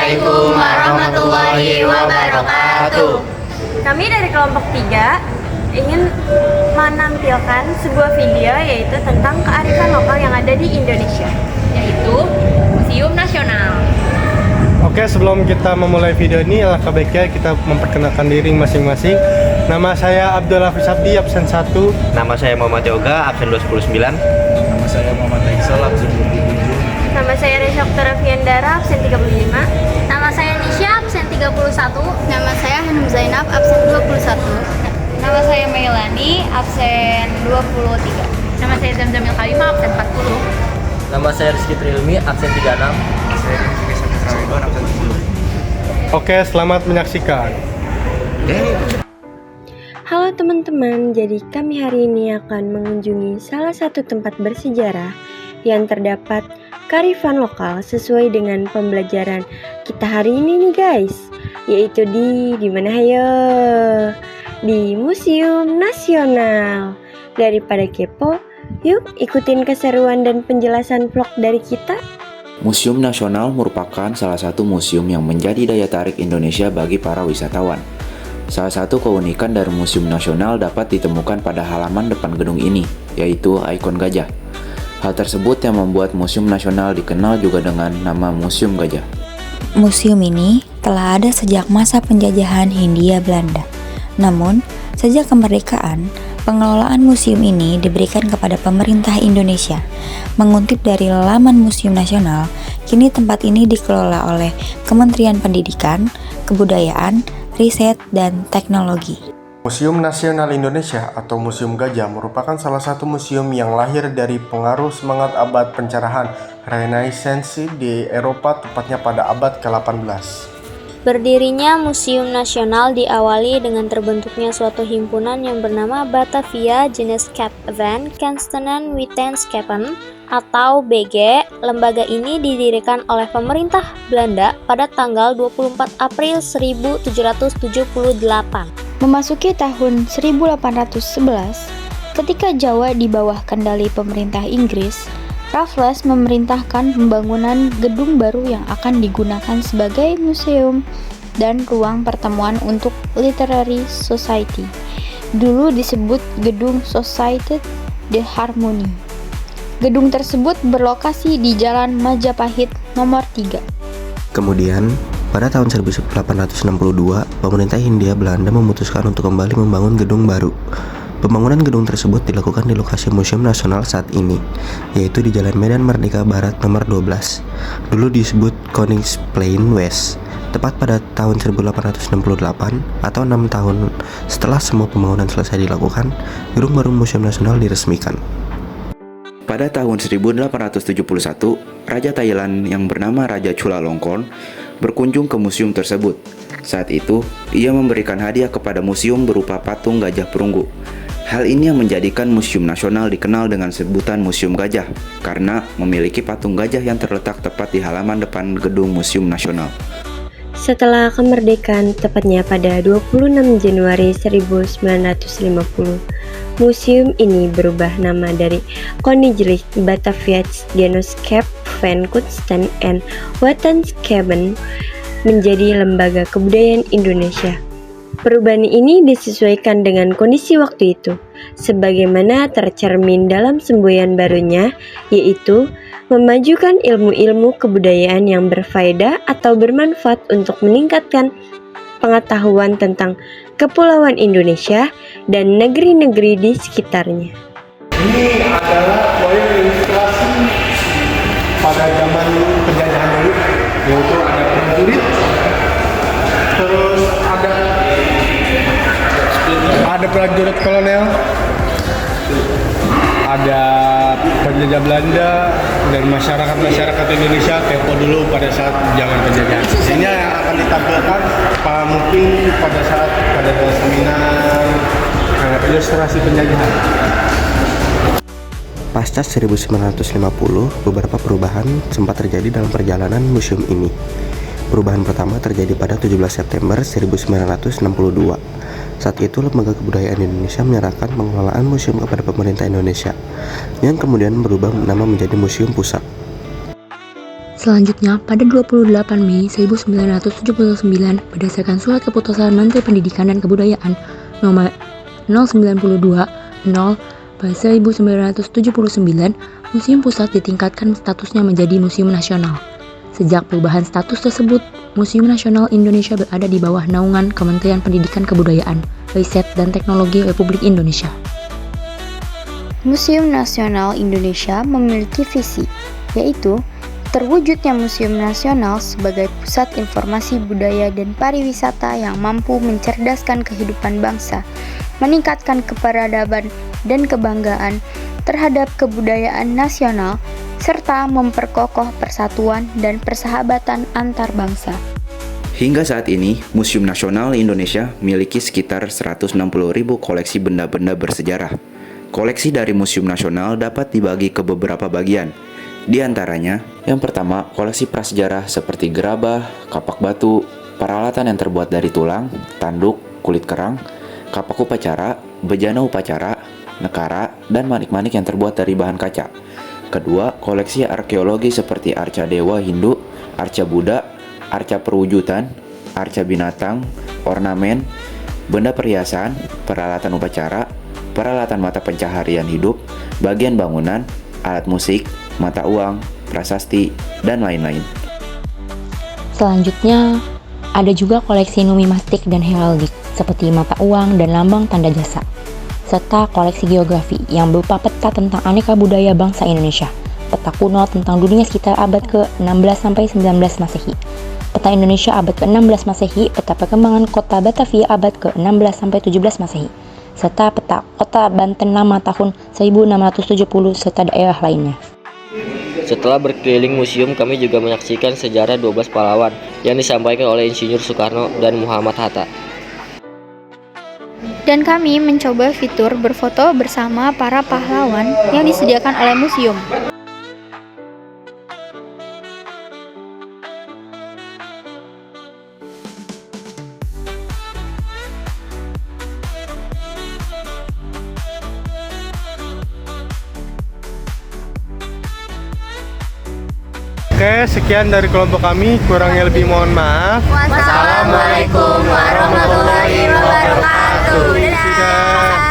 Assalamualaikum warahmatullahi wabarakatuh. Kami dari kelompok 3 ingin menampilkan sebuah video yaitu tentang kearifan lokal yang ada di Indonesia, Yaitu Museum Nasional. Oke, sebelum kita memulai video ini, alangkah baiknya kita memperkenalkan diri masing-masing. Nama saya Abdul Hafiz Abdi, absen 1. Nama saya Muhammad Yoga, absen 209. Nama saya Muhammad Iqsal, absen 27. Nama saya Resha Oktora Fiandara, absen 35. Nama saya Nisha, absen 31. Nama saya Hanum Zainab, absen 21. Nama saya Melani, absen 23. Nama saya Zamzamil Kalimah, absen 40. Nama saya Rizky Trilmi, absen 36. Saya Rizky Saputra Ridwan, absen 10. Oke, selamat menyaksikan. Halo teman-teman, jadi kami hari ini akan mengunjungi salah satu tempat bersejarah yang terdapat kearifan lokal sesuai dengan pembelajaran kita hari ini nih guys, yaitu di mana hayo? Di Museum Nasional. Daripada kepo, yuk ikutin keseruan dan penjelasan vlog dari kita. Museum Nasional merupakan salah satu museum yang menjadi daya tarik Indonesia bagi para wisatawan. Salah satu keunikan dari Museum Nasional dapat ditemukan pada halaman depan gedung ini, yaitu ikon gajah. Hal tersebut yang membuat Museum Nasional dikenal juga dengan nama Museum Gajah. Museum ini telah ada sejak masa penjajahan Hindia Belanda. Namun, sejak kemerdekaan, pengelolaan museum ini diberikan kepada pemerintah Indonesia. Mengutip dari laman Museum Nasional, kini tempat ini dikelola oleh Kementerian Pendidikan, Kebudayaan, Riset, dan Teknologi. Museum Nasional Indonesia atau Museum Gajah merupakan salah satu museum yang lahir dari pengaruh semangat abad pencerahan Renaissance di Eropa, tepatnya pada abad ke-18. Berdirinya Museum Nasional diawali dengan terbentuknya suatu himpunan yang bernama Batavia Geneeschappen Wetenschappen atau BG. Lembaga ini didirikan oleh pemerintah Belanda pada tanggal 24 April 1778. Memasuki tahun 1811, ketika Jawa di bawah kendali pemerintah Inggris, Raffles memerintahkan pembangunan gedung baru yang akan digunakan sebagai museum dan ruang pertemuan untuk Literary Society. Dulu disebut Gedung Société de Harmonie. Gedung tersebut berlokasi di Jalan Majapahit nomor 3. Kemudian, pada tahun 1862, pemerintah Hindia Belanda memutuskan untuk kembali membangun gedung baru. Pembangunan gedung tersebut dilakukan di lokasi Museum Nasional saat ini, yaitu di Jalan Medan Merdeka Barat nomor 12. Dulu disebut Koningsplein West. Tepat pada tahun 1868 atau 6 tahun setelah semua pembangunan selesai dilakukan, gedung baru Museum Nasional diresmikan. Pada tahun 1871, Raja Thailand yang bernama Raja Chulalongkorn berkunjung ke museum tersebut. Saat itu, ia memberikan hadiah kepada museum berupa patung gajah perunggu. Hal ini yang menjadikan Museum Nasional dikenal dengan sebutan Museum Gajah, karena memiliki patung gajah yang terletak tepat di halaman depan gedung Museum Nasional. Setelah kemerdekaan, tepatnya pada 26 Januari 1950, museum ini berubah nama dari Koninklijk Batavia Geneeschappen Kunsten en Wetenschappen menjadi Lembaga Kebudayaan Indonesia. Perubahan ini disesuaikan dengan kondisi waktu itu, sebagaimana tercermin dalam semboyan barunya, yaitu memajukan ilmu-ilmu kebudayaan yang berfaedah atau bermanfaat untuk meningkatkan pengetahuan tentang kepulauan Indonesia dan negeri-negeri di sekitarnya. Ini adalah proyek ilustrasi pada zaman penjajahan dulu, yaitu ada prajurit, terus ada prajurit kolonel, ada penjajah Belanda dan masyarakat Indonesia tempo dulu pada saat zaman penjajahan. Ini yang akan ditampilkan mungkin pada saat pada seminar ilustrasi penjajahan. Pasca 1950, beberapa perubahan sempat terjadi dalam perjalanan museum ini. Perubahan pertama terjadi pada 17 September 1962. Saat itu, Lembaga Kebudayaan Indonesia menyerahkan pengelolaan museum kepada pemerintah Indonesia, yang kemudian berubah nama menjadi Museum Pusat. Selanjutnya, pada 28 Mei 1979, berdasarkan Surat Keputusan Menteri Pendidikan dan Kebudayaan nomor 092/1979, Museum Pusat ditingkatkan statusnya menjadi Museum Nasional. Sejak perubahan status tersebut, Museum Nasional Indonesia berada di bawah naungan Kementerian Pendidikan Kebudayaan, Riset dan Teknologi Republik Indonesia. Museum Nasional Indonesia memiliki visi, yaitu terwujudnya Museum Nasional sebagai pusat informasi budaya dan pariwisata yang mampu mencerdaskan kehidupan bangsa, meningkatkan keperadaban dan kebanggaan terhadap kebudayaan nasional, serta memperkokoh persatuan dan persahabatan antar bangsa. Hingga saat ini, Museum Nasional Indonesia memiliki sekitar 160.000 koleksi benda-benda bersejarah. Koleksi dari Museum Nasional dapat dibagi ke beberapa bagian. Di antaranya, yang pertama, koleksi prasejarah seperti gerabah, kapak batu, peralatan yang terbuat dari tulang, tanduk, kulit kerang, kapak upacara, bejana upacara, nekara, dan manik-manik yang terbuat dari bahan kaca. Kedua, koleksi arkeologi seperti arca dewa Hindu, arca Buddha, arca perwujudan, arca binatang, ornamen, benda perhiasan, peralatan upacara, peralatan mata pencaharian hidup, bagian bangunan, alat musik, mata uang, prasasti, dan lain-lain. Selanjutnya, ada juga koleksi numismatik dan heraldik seperti mata uang dan lambang tanda jasa, serta koleksi geografi yang berupa peta tentang aneka budaya bangsa Indonesia, peta kuno tentang dunia sekitar abad ke-16-19 Masehi, peta Indonesia abad ke-16 Masehi, peta perkembangan kota Batavia abad ke-16-17 Masehi, serta peta kota Banten lama tahun 1670 serta daerah lainnya. Setelah berkeliling museum, kami juga menyaksikan sejarah 12 pahlawan yang disampaikan oleh Insinyur Soekarno dan Muhammad Hatta. Dan kami mencoba fitur berfoto bersama para pahlawan yang disediakan oleh museum. Oke, sekian dari kelompok kami. Kurangnya lebih mohon maaf. Wassalamualaikum warahmatullahi wabarakatuh. Dadah.